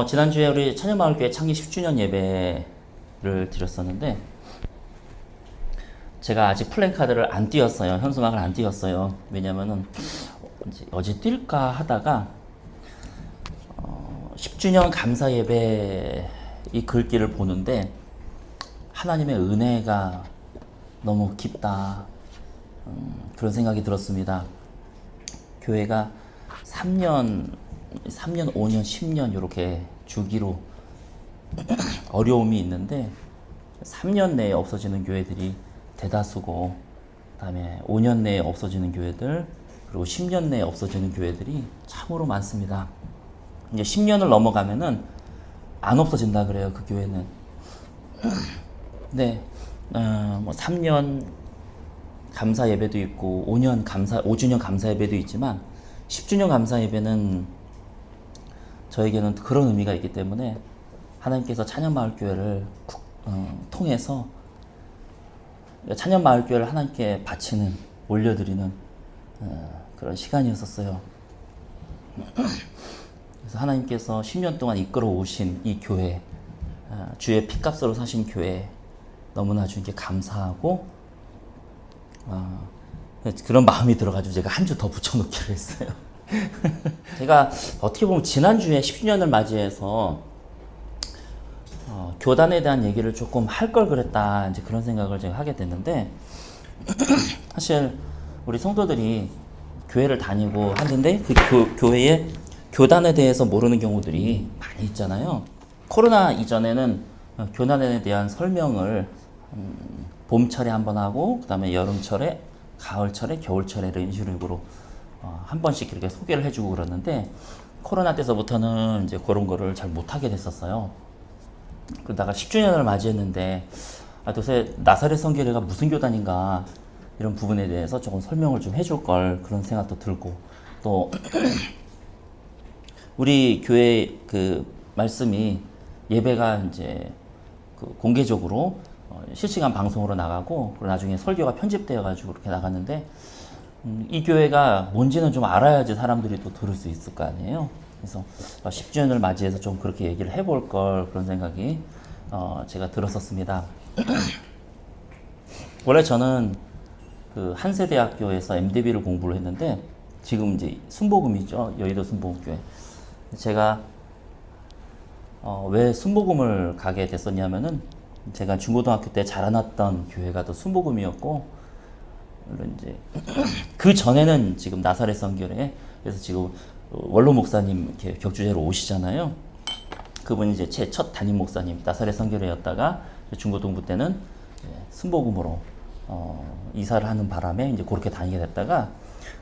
지난주에 우리 찬양마을교회 창립 10주년 예배를 드렸었는데, 제가 아직 플랜카드를 안 띄웠어요. 현수막을 안 띄웠어요. 왜냐면은, 어제 뛸까 하다가, 10주년 감사 예배 이 글귀를 보는데, 하나님의 은혜가 너무 깊다. 그런 생각이 들었습니다. 교회가 3년, 5년, 10년 이렇게 주기로 어려움이 있는데 3년 내에 없어지는 교회들이 대다수고, 그다음에 5년 내에 없어지는 교회들, 그리고 10년 내에 없어지는 교회들이 참으로 많습니다. 이제 10년을 넘어가면은 안 없어진다 그래요, 그 교회는. 네, 뭐 3년 감사 예배도 있고 5주년 감사 예배도 있지만 10주년 감사 예배는 저에게는 그런 의미가 있기 때문에 하나님께서 찬양마을교회를 통해서 찬양마을교회를 하나님께 바치는, 올려드리는 그런 시간이었었어요. 그래서 하나님께서 10년 동안 이끌어 오신 이 교회, 주의 피값으로 사신 교회, 너무나 주님께 감사하고 그런 마음이 들어가지고 제가 한 주 더 붙여놓기로 했어요. 제가 어떻게 보면 지난주에 10주년을 맞이해서 교단에 대한 얘기를 조금 할 걸 그랬다, 이제 그런 생각을 제가 하게 됐는데, 사실 우리 성도들이 교회를 다니고 하는데 그 교회의 교단에 대해서 모르는 경우들이 많이 있잖아요. 코로나 이전에는 교단에 대한 설명을 봄철에 한번 하고, 그 다음에 여름철에, 가을철에, 겨울철에 이런 식으로 한 번씩 이렇게 소개를 해주고 그러는데, 코로나 때서부터는 이제 그런 거를 잘 못하게 됐었어요. 그러다가 10주년을 맞이했는데, 도대체 나사렛 성결회가 무슨 교단인가, 이런 부분에 대해서 조금 설명을 좀 해줄 걸, 그런 생각도 들고, 또 우리 교회 그 말씀이, 예배가 이제 그 공개적으로 실시간 방송으로 나가고, 그리고 나중에 설교가 편집되어 가지고 그렇게 나갔는데, 이 교회가 뭔지는 좀 알아야지 사람들이 또 들을 수 있을 거 아니에요. 그래서 10주년을 맞이해서 좀 그렇게 얘기를 해볼 걸, 그런 생각이 제가 들었었습니다. 원래 저는 그 한세대학교에서 MDB를 공부를 했는데, 지금 이제 순복음이죠, 여의도 순복음교회. 제가 왜 순복음을 가게 됐었냐면은, 제가 중고등학교 때 자라났던 교회가 또 순복음이었고, 물론 이제 그 전에는 지금 나사렛 성결회, 그래서 지금 원로 목사님 이렇게 격주제로 오시잖아요. 그분이 이제 제 첫 담임 목사님, 나사렛 성결회였다가 중고등부 때는 순복음으로 이사를 하는 바람에 이제 그렇게 다니게 됐다가,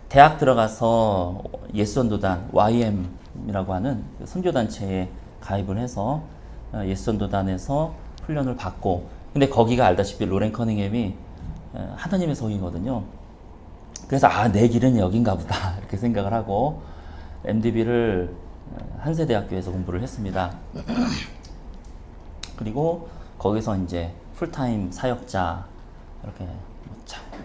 대학 들어가서 예수전도단 YM이라고 하는 선교단체에 가입을 해서 예수전도단에서 훈련을 받고, 근데 거기가 알다시피 로렌 커닝햄이 하나님의 성이거든요. 그래서 내 길은 여긴가 보다, 이렇게 생각을 하고 MDB를 한세대학교에서 공부를 했습니다. 그리고 거기서 이제 풀타임 사역자 이렇게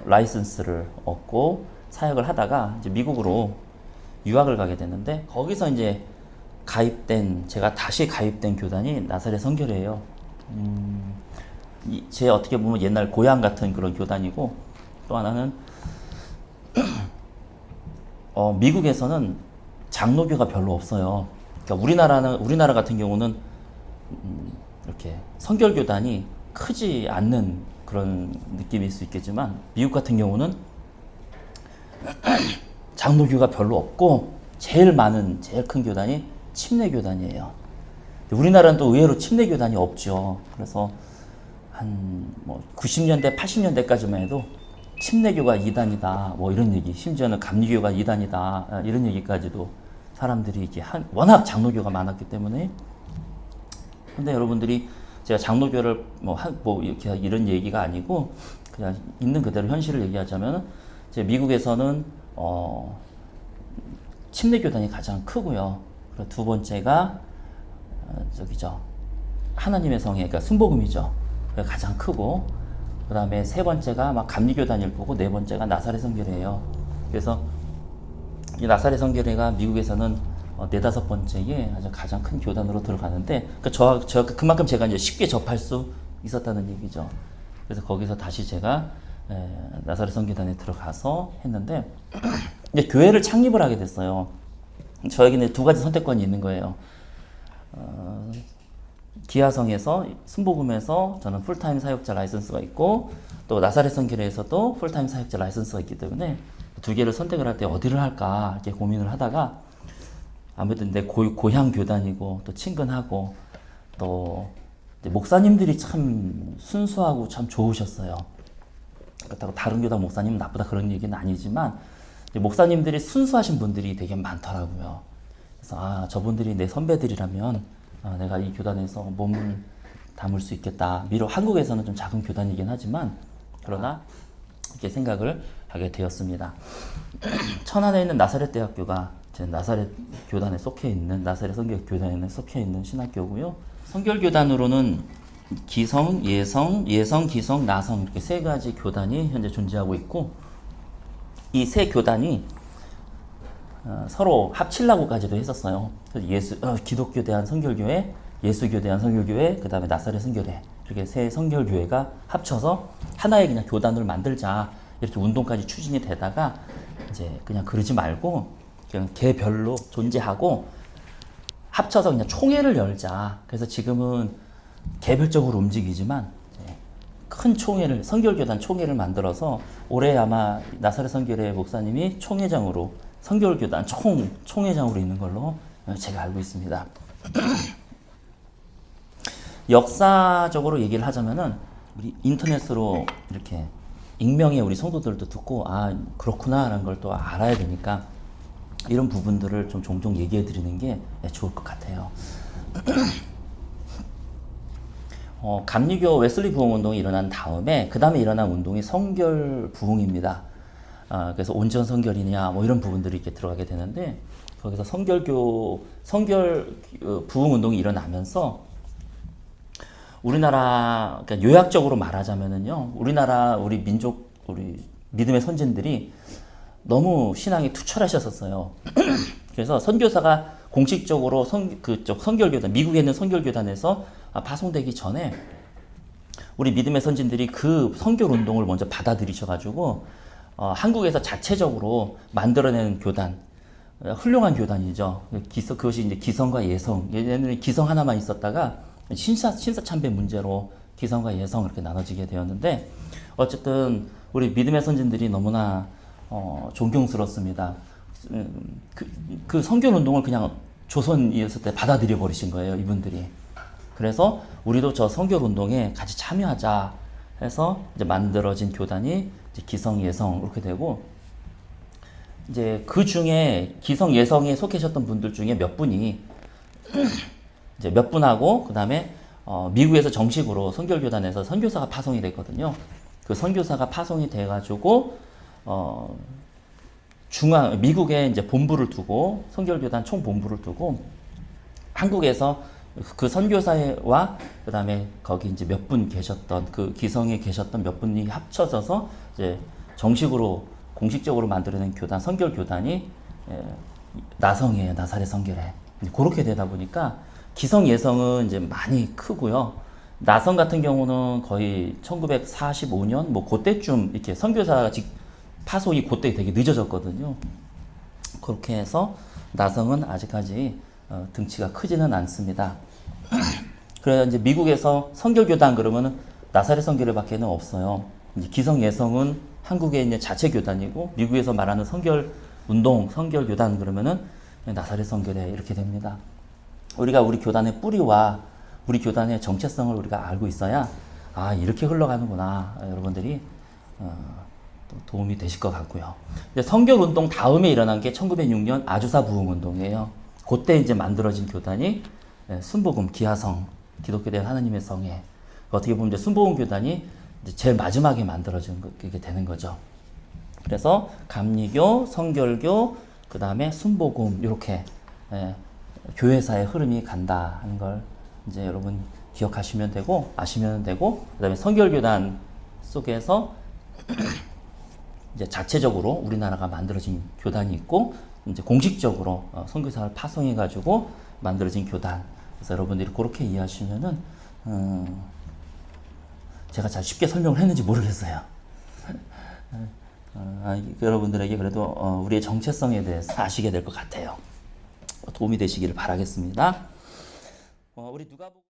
라이선스를 얻고 사역을 하다가 이제 미국으로 유학을 가게 됐는데, 거기서 이제 제가 다시 가입된 교단이 나사렛 성결회예요. 제 어떻게 보면 옛날 고향 같은 그런 교단이고, 또 하나는 미국에서는 장로교가 별로 없어요. 그러니까 우리나라 같은 경우는 이렇게 성결교단이 크지 않는 그런 느낌일 수 있겠지만, 미국 같은 경우는 장로교가 별로 없고, 제일 큰 교단이 침례교단이에요. 우리나라는 또 의외로 침례교단이 없죠. 그래서 한 90년대, 80년대까지만 해도 침례교가 이단이다, 뭐 이런 얘기, 심지어는 감리교가 이단이다, 이런 얘기까지도 사람들이 이게 워낙 장로교가 많았기 때문에. 근데 여러분들이, 제가 장로교를 이렇게 이런 얘기가 아니고 그냥 있는 그대로 현실을 얘기하자면, 미국에서는 침례교단이 가장 크고요. 그리고 두 번째가 하나님의 성회, 그러니까 순복음이죠. 가장 크고, 그 다음에 세 번째가 감리교단일 거고, 네 번째가 나사렛 성결회예요. 그래서 이 나사렛 성결회가 미국에서는 네다섯 번째에 아주 가장 큰 교단으로 들어가는데, 그러니까 그만큼 제가 이제 쉽게 접할 수 있었다는 얘기죠. 그래서 거기서 다시 제가 나사렛 선교단에 들어가서 했는데, 이제 교회를 창립을 하게 됐어요. 저에게는 두 가지 선택권이 있는 거예요. 기아성에서 순복음에서 저는 풀타임 사역자 라이선스가 있고, 또 나사렛 선교회에서도 풀타임 사역자 라이선스가 있기 때문에 두 개를 선택을 할 때 어디를 할까 이렇게 고민을 하다가, 아무래도 내 고향 교단이고 또 친근하고 또 목사님들이 참 순수하고 참 좋으셨어요. 그렇다고 다른 교단 목사님은 나쁘다 그런 얘기는 아니지만, 목사님들이 순수하신 분들이 되게 많더라고요. 그래서 저분들이 내 선배들이라면 내가 이 교단에서 몸을 담을 수 있겠다. 비록 한국에서는 좀 작은 교단이긴 하지만 그러나 이렇게 생각을 하게 되었습니다. 천안에 있는 나사렛 대학교가 제 나사렛 교단에 속해 있는, 나사렛 선교 교단에 속해 있는 신학교고요. 선결교단으로는 기성, 예성, 기성, 나성 이렇게 세 가지 교단이 현재 존재하고 있고, 이 세 교단이 서로 합치려고까지도 했었어요. 그래서 기독교 대한 선결교회, 예수교 대한 선결교회, 그 다음에 나사렛 선결회, 이렇게 세 선결교회가 합쳐서 하나의 그냥 교단을 만들자 이렇게 운동까지 추진이 되다가, 이제 그냥 그러지 말고 그냥 개별로 존재하고 합쳐서 그냥 총회를 열자. 그래서 지금은 개별적으로 움직이지만 큰 총회를, 선결교단 총회를 만들어서 올해 아마 나사렛 선결회 목사님이 총회장으로, 선결교단 총회장으로 있는 걸로 제가 알고 있습니다. 역사적으로 얘기를 하자면은 우리 인터넷으로 이렇게 익명의 우리 성도들도 듣고 그렇구나라는 걸 또 알아야 되니까 이런 부분들을 좀 종종 얘기해 드리는 게 좋을 것 같아요. 감리교 웨슬리 부흥 운동이 일어난 다음에 그 다음에 일어난 운동이 성결 부흥입니다. 그래서 온전 성결이냐 뭐 이런 부분들이 이렇게 들어가게 되는데, 거기서 성결 부흥 운동이 일어나면서 우리나라, 그러니까 요약적으로 말하자면은요, 우리 민족, 우리 믿음의 선진들이 너무 신앙이 투철하셨었어요. 그래서 선교사가 공식적으로 그쪽 선결교단, 미국에 있는 선결교단에서 파송되기 전에 우리 믿음의 선진들이 그 선결 운동을 먼저 받아들이셔가지고 한국에서 자체적으로 만들어낸 교단, 훌륭한 교단이죠. 그것이 이제 기성과 예성. 예전에는 기성 하나만 있었다가 신사참배 문제로 기성과 예성 이렇게 나눠지게 되었는데, 어쨌든 우리 믿음의 선진들이 너무나 존경스럽습니다. 그 선교 운동을 그냥 조선이었을 때 받아들여 버리신 거예요, 이분들이. 그래서 우리도 저 선교 운동에 같이 참여하자 해서 이제 만들어진 교단이 이제 기성, 예성 이렇게 되고, 이제 그 중에 기성, 예성에 속해 계셨던 분들 중에 몇 분이 이제 몇 분하고 그 다음에 미국에서 정식으로 선결교단에서 선교사가 파송이 됐거든요. 그 선교사가 파송이 돼가지고 미국에 이제 본부를 두고, 선결교단 총 본부를 두고, 한국에서 그 선교사와 그 다음에 거기 이제 몇 분 계셨던, 그 기성에 계셨던 몇 분이 합쳐져서 이제 정식으로 공식적으로 만들어낸 교단, 선결교단이 나성이에요. 나사렛 선결회. 그렇게 되다 보니까 기성, 예성은 이제 많이 크고요. 나성 같은 경우는 거의 1945년 뭐 그때쯤 이렇게 선교사 파송이 그때 되게 늦어졌거든요. 그렇게 해서 나성은 아직까지 등치가 크지는 않습니다. 그래서 이제 미국에서 선결교단 그러면은 나사렛 선결회밖에는 없어요. 이제 기성, 예성은 한국에 있는 자체 교단이고, 미국에서 말하는 선결 운동, 선결교단 그러면은 나사렛 선결회 이렇게 됩니다. 우리가 우리 교단의 뿌리와 우리 교단의 정체성을 우리가 알고 있어야 이렇게 흘러가는구나, 여러분들이 또 도움이 되실 것 같고요. 선결 운동 다음에 일어난 게 1906년 아주사 부흥 운동이에요. 그때 이제 만들어진 교단이 순복음, 기하성, 기독교에 대한 하나님의 성회. 어떻게 보면 이제 순복음 교단이 이제 제일 마지막에 만들어진 게 되는 거죠. 그래서 감리교, 선결교, 그 다음에 순복음 이렇게 교회사의 흐름이 간다 하는 걸 이제 여러분 기억하시면 되고 아시면 되고, 그 다음에 선결교단 속에서 이제 자체적으로 우리나라가 만들어진 교단이 있고, 이제 공식적으로 선교사를 파송해가지고 만들어진 교단. 그래서 여러분들이 그렇게 이해하시면은 제가 잘 쉽게 설명을 했는지 모르겠어요. 여러분들에게 그래도 우리의 정체성에 대해서 아시게 될 것 같아요. 도움이 되시기를 바라겠습니다. 우리 누가복음